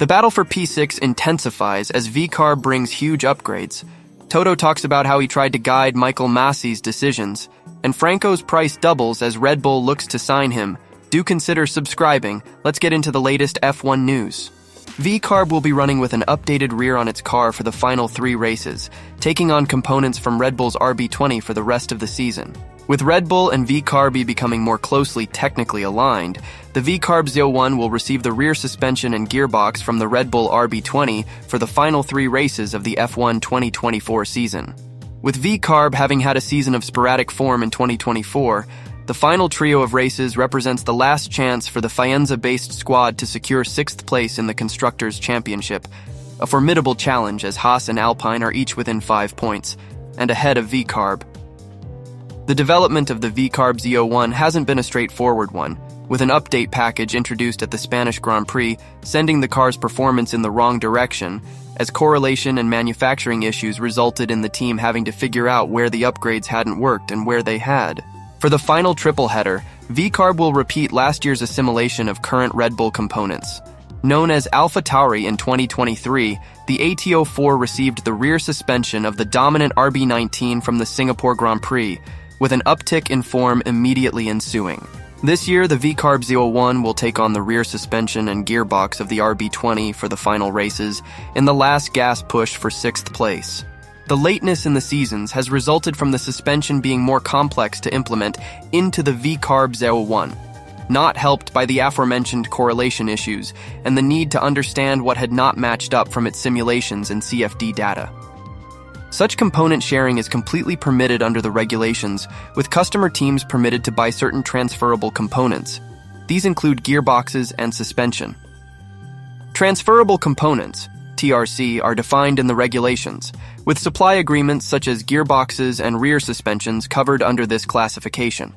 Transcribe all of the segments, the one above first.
The battle for P6 intensifies as VCARB brings huge upgrades. Toto talks about how he tried to guide Michael Massey's decisions, and Franco's price doubles as Red Bull looks to sign him. Do consider subscribing. Let's get into the latest F1 news. VCARB will be running with an updated rear on its car for the final 3 races, taking on components from Red Bull's RB20 for the rest of the season. With Red Bull and VCARB becoming more closely technically aligned, the VCARB 01 will receive the rear suspension and gearbox from the Red Bull RB20 for the final 3 races of the F1 2024 season. With VCARB having had a season of sporadic form in 2024, the final trio of races represents the last chance for the Faenza-based squad to secure 6th place in the Constructors' Championship, a formidable challenge as HAAS and Alpine are each within 5 points, and ahead of VCARB. The development of the VCARB 01 hasn't been a straightforward one, with an update package introduced at the Spanish Grand Prix sending the car's performance in the wrong direction, as correlation and manufacturing issues resulted in the team having to figure out where the upgrades hadn't worked and where they had. For the final triple header, VCARB will repeat last year's assimilation of current Red Bull components. Known as AlphaTauri in 2023, the AT04 received the rear suspension of the dominant RB19 from the Singapore Grand Prix, with an uptick in form immediately ensuing. This year, the VCARB 01 will take on the rear suspension and gearbox of the RB20 for the final races in the last gas push for 6th place. The lateness in the seasons has resulted from the suspension being more complex to implement into the VCARB 01, not helped by the aforementioned correlation issues and the need to understand what had not matched up from its simulations and CFD data. Such component sharing is completely permitted under the regulations, with customer teams permitted to buy certain transferable components. These include gearboxes and suspension. Transferable components, TRC, are defined in the regulations, with supply agreements such as gearboxes and rear suspensions covered under this classification.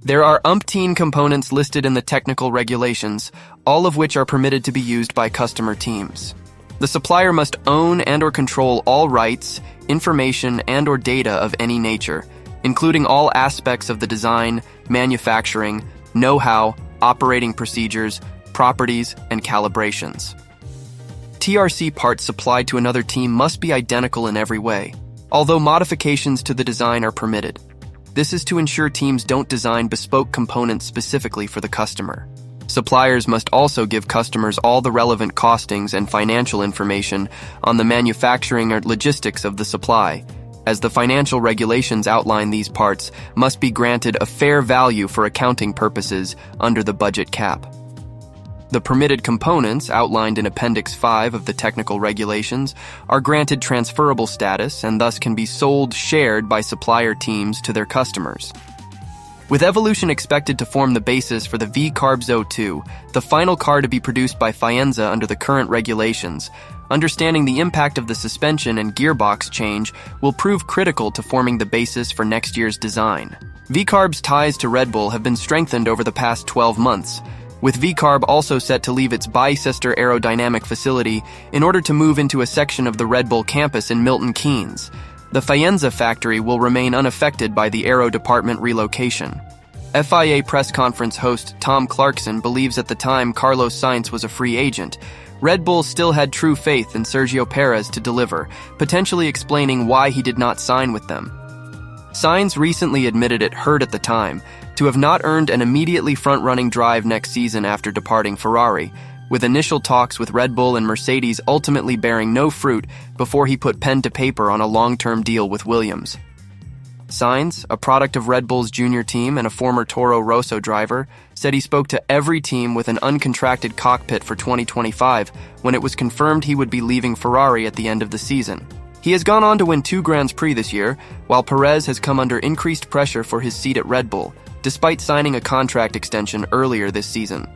There are umpteen components listed in the technical regulations, all of which are permitted to be used by customer teams. The supplier must own and/or control all rights, information, and/or data of any nature, including all aspects of the design, manufacturing, know-how, operating procedures, properties, and calibrations. TRC parts supplied to another team must be identical in every way, although modifications to the design are permitted. This is to ensure teams don't design bespoke components specifically for the customer. Suppliers must also give customers all the relevant costings and financial information on the manufacturing or logistics of the supply, as the financial regulations outline these parts must be granted a fair value for accounting purposes under the budget cap. The permitted components, outlined in Appendix 5 of the technical regulations, are granted transferable status and thus can be shared by supplier teams to their customers. With evolution expected to form the basis for the VCARB 02, the final car to be produced by Faenza under the current regulations, understanding the impact of the suspension and gearbox change will prove critical to forming the basis for next year's design. VCARB's ties to Red Bull have been strengthened over the past 12 months, with VCARB also set to leave its Bicester aerodynamic facility in order to move into a section of the Red Bull campus in Milton Keynes. The Faenza factory will remain unaffected by the aero department relocation. FIA press conference host Tom Clarkson believes at the time Carlos Sainz was a free agent, Red Bull still had true faith in Sergio Perez to deliver, potentially explaining why he did not sign with them. Sainz recently admitted it hurt at the time to have not earned an immediately front-running drive next season after departing Ferrari, with initial talks with Red Bull and Mercedes ultimately bearing no fruit before he put pen to paper on a long-term deal with Williams. Sainz, a product of Red Bull's junior team and a former Toro Rosso driver, said he spoke to every team with an uncontracted cockpit for 2025 when it was confirmed he would be leaving Ferrari at the end of the season. He has gone on to win 2 Grand Prix this year, while Perez has come under increased pressure for his seat at Red Bull, despite signing a contract extension earlier this season.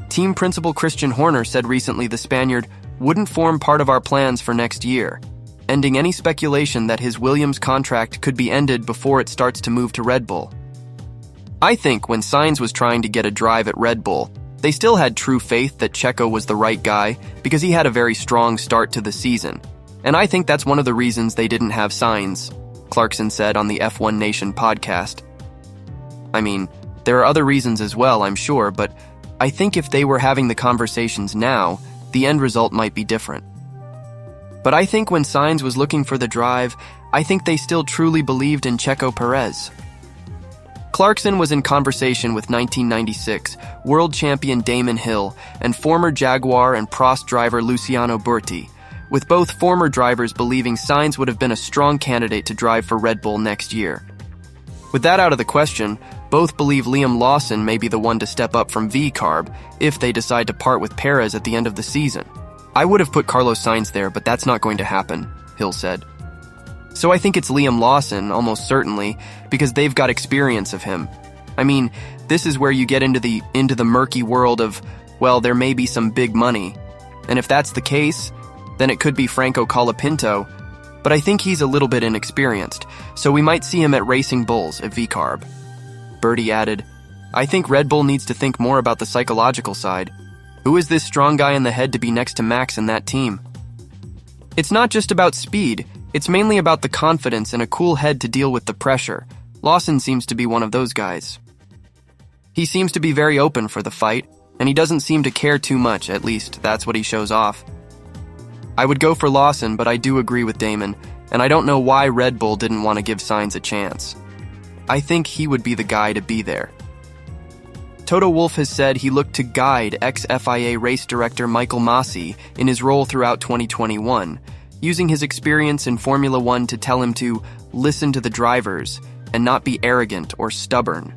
Team principal Christian Horner said recently the Spaniard wouldn't form part of our plans for next year, ending any speculation that his Williams contract could be ended before it starts to move to Red Bull. I think when Sainz was trying to get a drive at Red Bull, they still had true faith that Checo was the right guy because he had a very strong start to the season, and I think that's one of the reasons they didn't have Sainz, Clarkson said on the F1 Nation podcast. I mean, there are other reasons as well, I'm sure, but I think if they were having the conversations now, the end result might be different. But I think when Sainz was looking for the drive, I think they still truly believed in Checo Perez. Clarkson was in conversation with 1996 world champion Damon Hill and former Jaguar and Prost driver Luciano Burti, with both former drivers believing Sainz would have been a strong candidate to drive for Red Bull next year. With that out of the question, both believe Liam Lawson may be the one to step up from VCARB if they decide to part with Perez at the end of the season. I would have put Carlos Sainz there, but that's not going to happen, Hill said. So I think it's Liam Lawson, almost certainly, because they've got experience of him. I mean, this is where you get into the murky world of, well, there may be some big money. And if that's the case, then it could be Franco Colapinto, but I think he's a little bit inexperienced, so we might see him at Racing Bulls at VCARB. Bertie added, I think Red Bull needs to think more about the psychological side. Who is this strong guy in the head to be next to Max in that team? It's not just about speed, it's mainly about the confidence and a cool head to deal with the pressure. Lawson seems to be one of those guys. He seems to be very open for the fight, and he doesn't seem to care too much, at least that's what he shows off. I would go for Lawson, but I do agree with Damon, and I don't know why Red Bull didn't want to give Sainz a chance. I think he would be the guy to be there. Toto Wolff has said he looked to guide ex-FIA race director Michael Masi in his role throughout 2021, using his experience in Formula One to tell him to listen to the drivers and not be arrogant or stubborn.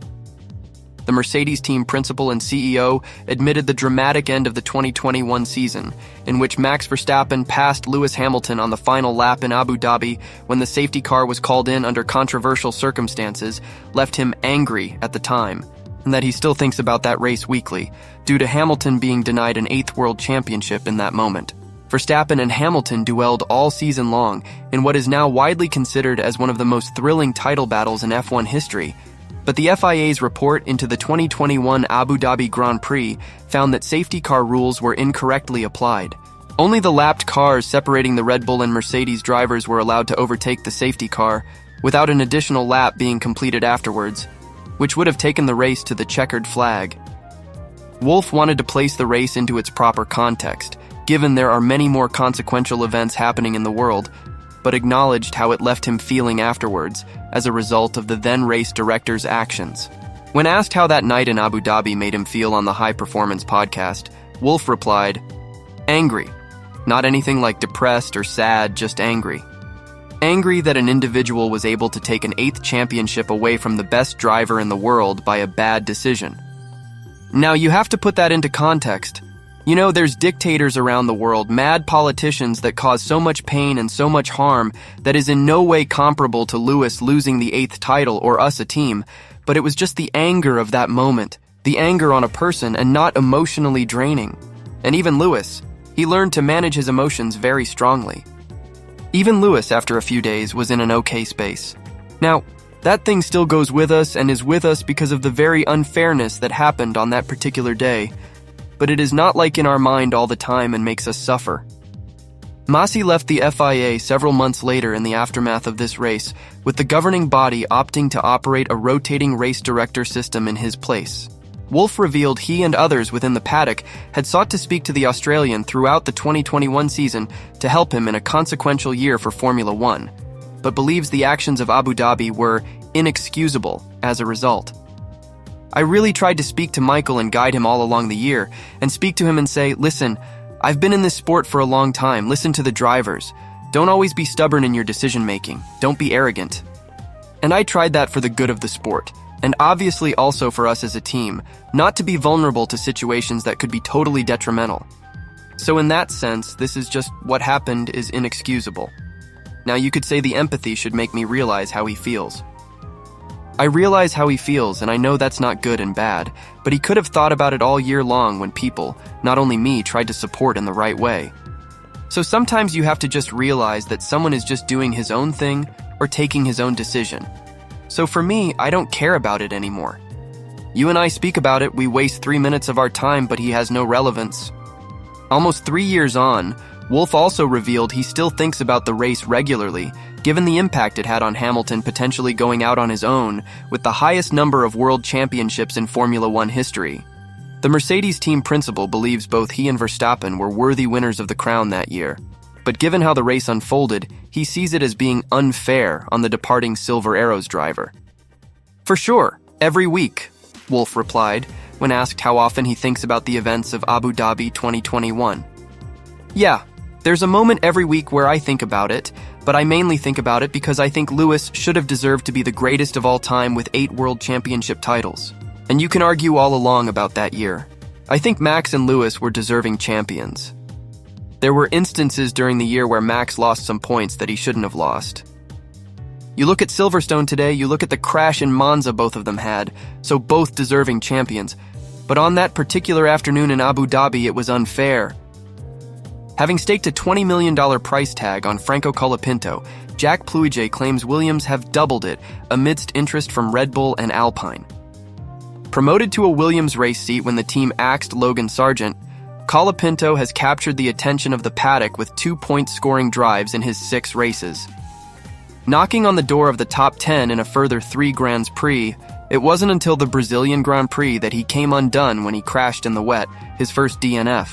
The Mercedes team principal and CEO admitted the dramatic end of the 2021 season, in which Max Verstappen passed Lewis Hamilton on the final lap in Abu Dhabi when the safety car was called in under controversial circumstances, left him angry at the time, and that he still thinks about that race weekly, due to Hamilton being denied an 8th world championship in that moment. Verstappen and Hamilton duelled all season long in what is now widely considered as one of the most thrilling title battles in F1 history, but the FIA's report into the 2021 Abu Dhabi Grand Prix found that safety car rules were incorrectly applied. Only the lapped cars separating the Red Bull and Mercedes drivers were allowed to overtake the safety car, without an additional lap being completed afterwards, which would have taken the race to the checkered flag. Wolff wanted to place the race into its proper context, given there are many more consequential events happening in the world, but acknowledged how it left him feeling afterwards as a result of the then race director's actions. When asked how that night in Abu Dhabi made him feel on the High Performance podcast, Wolff replied, "Angry. Not anything like depressed or sad, just angry. Angry that an individual was able to take an 8th championship away from the best driver in the world by a bad decision." Now you have to put that into context. You know, there's dictators around the world, mad politicians that cause so much pain and so much harm that is in no way comparable to Lewis losing the 8th title or us a team, but it was just the anger of that moment, the anger on a person and not emotionally draining. And even Lewis, he learned to manage his emotions very strongly. Even Lewis, after a few days, was in an okay space. Now, that thing still goes with us and is with us because of the very unfairness that happened on that particular day, but it is not like in our mind all the time and makes us suffer. Masi left the FIA several months later in the aftermath of this race, with the governing body opting to operate a rotating race director system in his place. Wolff revealed he and others within the paddock had sought to speak to the Australian throughout the 2021 season to help him in a consequential year for Formula One, but believes the actions of Abu Dhabi were inexcusable as a result. I really tried to speak to Michael and guide him all along the year, and speak to him and say, listen, I've been in this sport for a long time, listen to the drivers. Don't always be stubborn in your decision making, don't be arrogant. And I tried that for the good of the sport, and obviously also for us as a team, not to be vulnerable to situations that could be totally detrimental. So in that sense, this is just what happened is inexcusable. Now you could say the empathy should make me realize how he feels. I realize how he feels, and I know that's not good and bad, but he could have thought about it all year long when people, not only me, tried to support in the right way. So sometimes you have to just realize that someone is just doing his own thing or taking his own decision. So for me, I don't care about it anymore. You and I speak about it, we waste 3 minutes of our time, but he has no relevance. Almost 3 years on, Wolff also revealed he still thinks about the race regularly, given the impact it had on Hamilton potentially going out on his own with the highest number of world championships in Formula One history. The Mercedes team principal believes both he and Verstappen were worthy winners of the crown that year, but given how the race unfolded, he sees it as being unfair on the departing Silver Arrows driver. For sure, every week, Wolff replied, when asked how often he thinks about the events of Abu Dhabi 2021. Yeah, there's a moment every week where I think about it, but I mainly think about it because I think Lewis should have deserved to be the greatest of all time with 8 world championship titles. And you can argue all along about that year. I think Max and Lewis were deserving champions. There were instances during the year where Max lost some points that he shouldn't have lost. You look at Silverstone today, you look at the crash in Monza both of them had, so both deserving champions. But on that particular afternoon in Abu Dhabi, it was unfair. Having staked a $20 million price tag on Franco Colapinto, Jack Pluijay claims Williams have doubled it amidst interest from Red Bull and Alpine. Promoted to a Williams race seat when the team axed Logan Sargent, Colapinto has captured the attention of the paddock with 2-point-scoring drives in his 6 races. Knocking on the door of the top 10 in a further 3 Grand Prix, it wasn't until the Brazilian Grand Prix that he came undone when he crashed in the wet, his first DNF.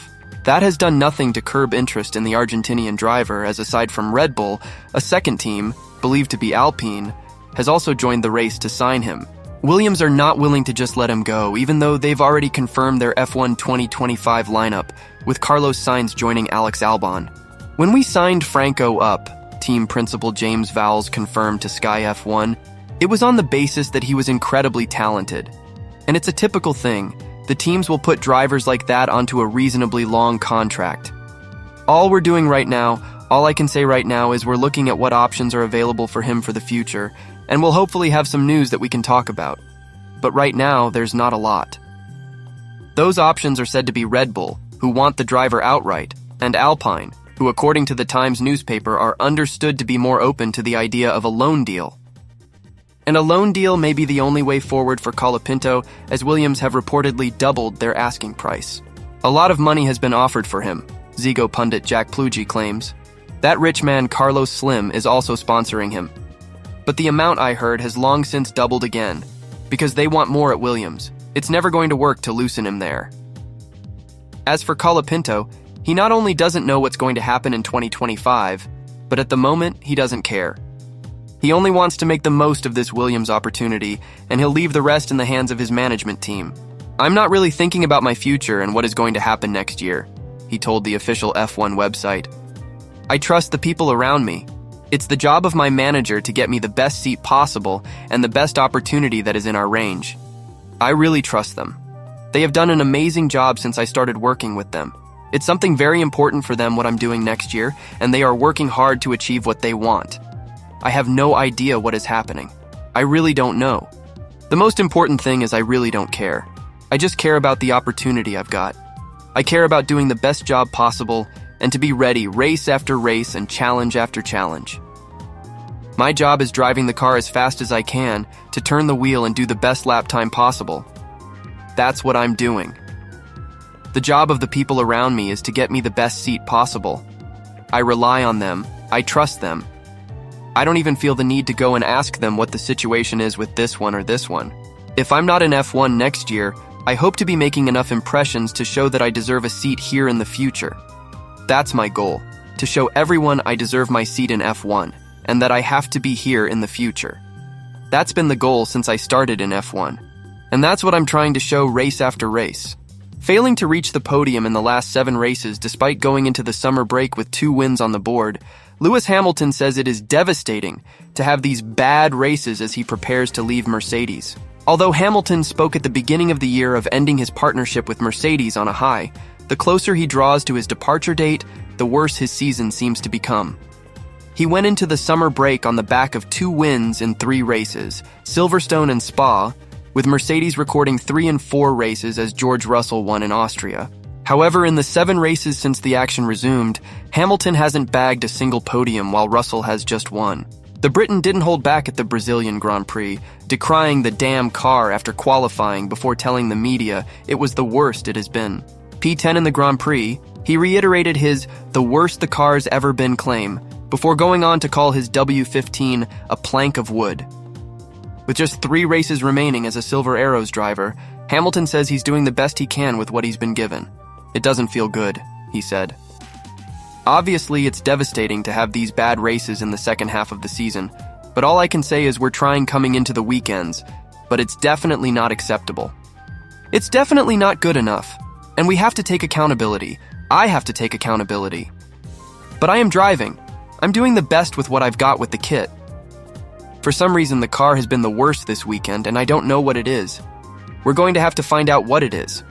That has done nothing to curb interest in the Argentinian driver, as aside from Red Bull, a second team, believed to be Alpine, has also joined the race to sign him. Williams are not willing to just let him go, even though they've already confirmed their F1 2025 lineup, with Carlos Sainz joining Alex Albon. When we signed Franco up, team principal James Vowles confirmed to Sky F1, it was on the basis that he was incredibly talented. And it's a typical thing. The teams will put drivers like that onto a reasonably long contract. All we're doing right now, all I can say right now is we're looking at what options are available for him for the future, and we'll hopefully have some news that we can talk about. But right now, there's not a lot. Those options are said to be Red Bull, who want the driver outright, and Alpine, who according to the Times newspaper are understood to be more open to the idea of a loan deal. And a loan deal may be the only way forward for Colapinto, as Williams have reportedly doubled their asking price. A lot of money has been offered for him, Zigo pundit Jack Pluijay claims. That rich man Carlos Slim is also sponsoring him. But the amount I heard has long since doubled again, because they want more at Williams. It's never going to work to loosen him there. As for Colapinto, he not only doesn't know what's going to happen in 2025, but at the moment, he doesn't care. He only wants to make the most of this Williams opportunity, and he'll leave the rest in the hands of his management team. I'm not really thinking about my future and what is going to happen next year, he told the official F1 website. I trust the people around me. It's the job of my manager to get me the best seat possible and the best opportunity that is in our range. I really trust them. They have done an amazing job since I started working with them. It's something very important for them what I'm doing next year, and they are working hard to achieve what they want. I have no idea what is happening. I really don't know. The most important thing is I really don't care. I just care about the opportunity I've got. I care about doing the best job possible and to be ready race after race and challenge after challenge. My job is driving the car as fast as I can to turn the wheel and do the best lap time possible. That's what I'm doing. The job of the people around me is to get me the best seat possible. I rely on them. I trust them. I don't even feel the need to go and ask them what the situation is with this one or this one. If I'm not in F1 next year, I hope to be making enough impressions to show that I deserve a seat here in the future. That's my goal, to show everyone I deserve my seat in F1, and that I have to be here in the future. That's been the goal since I started in F1, and that's what I'm trying to show race after race. Failing to reach the podium in the last 7 races despite going into the summer break with 2 wins on the board, Lewis Hamilton says it is devastating to have these bad races as he prepares to leave Mercedes. Although Hamilton spoke at the beginning of the year of ending his partnership with Mercedes on a high, the closer he draws to his departure date, the worse his season seems to become. He went into the summer break on the back of 2 wins in 3 races, Silverstone and Spa, with Mercedes recording 3 and 4 races as George Russell won in Austria. However, in the 7 races since the action resumed, Hamilton hasn't bagged a single podium while Russell has just 1. The Briton didn't hold back at the Brazilian Grand Prix, decrying the damn car after qualifying before telling the media it was the worst it has been. P10 in the Grand Prix, he reiterated his "the worst the car's ever been" claim, before going on to call his W15 a plank of wood. With just 3 races remaining as a Silver Arrows driver, Hamilton says he's doing the best he can with what he's been given. "It doesn't feel good," he said. Obviously, it's devastating to have these bad races in the second half of the season, but all I can say is we're trying coming into the weekends, but it's definitely not acceptable. It's definitely not good enough, and we have to take accountability. I have to take accountability. But I am driving. I'm doing the best with what I've got with the kit. For some reason, the car has been the worst this weekend, and I don't know what it is. We're going to have to find out what it is.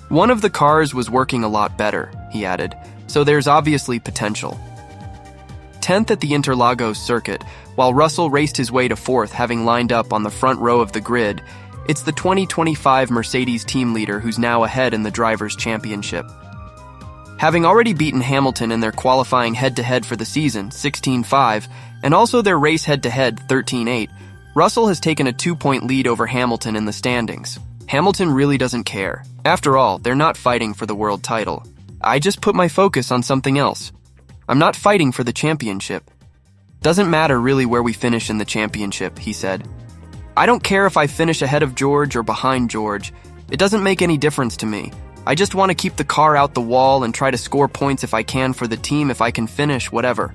One of the cars was working a lot better, he added, so there's obviously potential. 10th at the Interlagos circuit, while Russell raced his way to 4th, having lined up on the front row of the grid, it's the 2025 Mercedes team leader who's now ahead in the Drivers' Championship. Having already beaten Hamilton in their qualifying head-to-head for the season, 16-5, and also their race head-to-head, 13-8, Russell has taken a 2-point lead over Hamilton in the standings. Hamilton really doesn't care. After all, they're not fighting for the world title. I just put my focus on something else. I'm not fighting for the championship. Doesn't matter really where we finish in the championship, he said. I don't care if I finish ahead of George or behind George. It doesn't make any difference to me. I just want to keep the car out the wall and try to score points if I can for the team, if I can finish, whatever.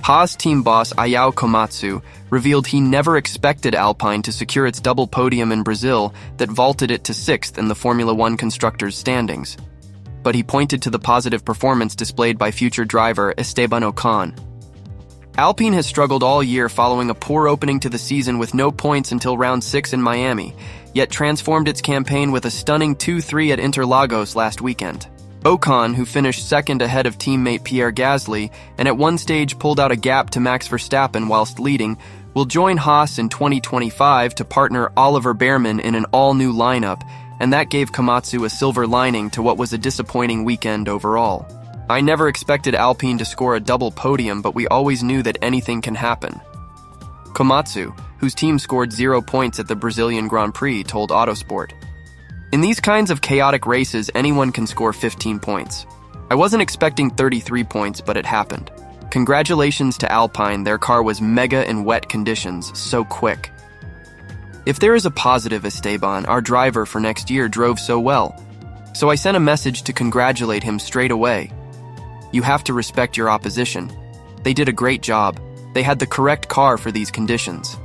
HAAS team boss Ayao Komatsu revealed he never expected Alpine to secure its double podium in Brazil that vaulted it to 6th in the Formula One constructors' standings. But he pointed to the positive performance displayed by future driver Esteban Ocon. Alpine has struggled all year following a poor opening to the season with no points until round 6 in Miami, yet transformed its campaign with a stunning 2-3 at Interlagos last weekend. Ocon, who finished second ahead of teammate Pierre Gasly and at one stage pulled out a gap to Max Verstappen whilst leading, will join HAAS in 2025 to partner Oliver Behrman in an all-new lineup, and that gave Komatsu a silver lining to what was a disappointing weekend overall. I never expected Alpine to score a double podium, but we always knew that anything can happen. Komatsu, whose team scored 0 points at the Brazilian Grand Prix, told Autosport. In these kinds of chaotic races, anyone can score 15 points. I wasn't expecting 33 points, but it happened. Congratulations to Alpine, their car was mega in wet conditions, so quick. If there is a positive, Esteban, our driver for next year, drove so well. So I sent a message to congratulate him straight away. You have to respect your opposition. They did a great job. They had the correct car for these conditions.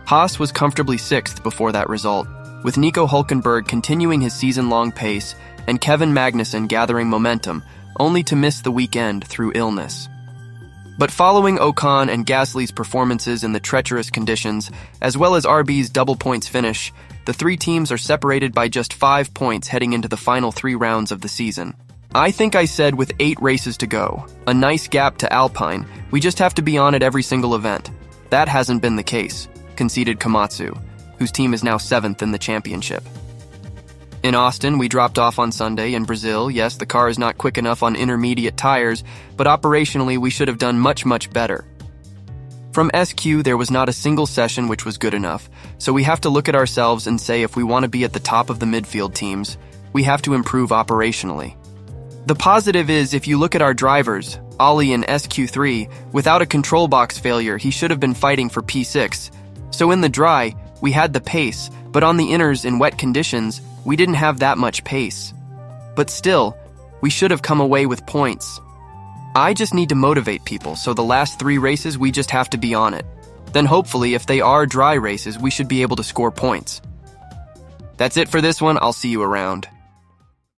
HAAS was comfortably 6th before that result, with Nico Hülkenberg continuing his season-long pace and Kevin Magnussen gathering momentum, only to miss the weekend through illness. But following Ocon and Gasly's performances in the treacherous conditions, as well as RB's double points finish, the 3 teams are separated by just 5 points heading into the final 3 rounds of the season. I think I said with 8 races to go, a nice gap to Alpine, we just have to be on at every single event. That hasn't been the case, conceded Komatsu, whose team is now 7th in the championship. In Austin, we dropped off on Sunday. In Brazil, yes, the car is not quick enough on intermediate tires, but operationally we should have done much, much better. From SQ, there was not a single session which was good enough, so we have to look at ourselves and say if we want to be at the top of the midfield teams, we have to improve operationally. The positive is, if you look at our drivers, Ali in SQ3, without a control box failure, he should have been fighting for P6. So in the dry, we had the pace, but on the inners in wet conditions, we didn't have that much pace. But still, we should have come away with points. I just need to motivate people, so the last 3 races we just have to be on it. Then hopefully, if they are dry races, we should be able to score points. That's it for this one. I'll see you around.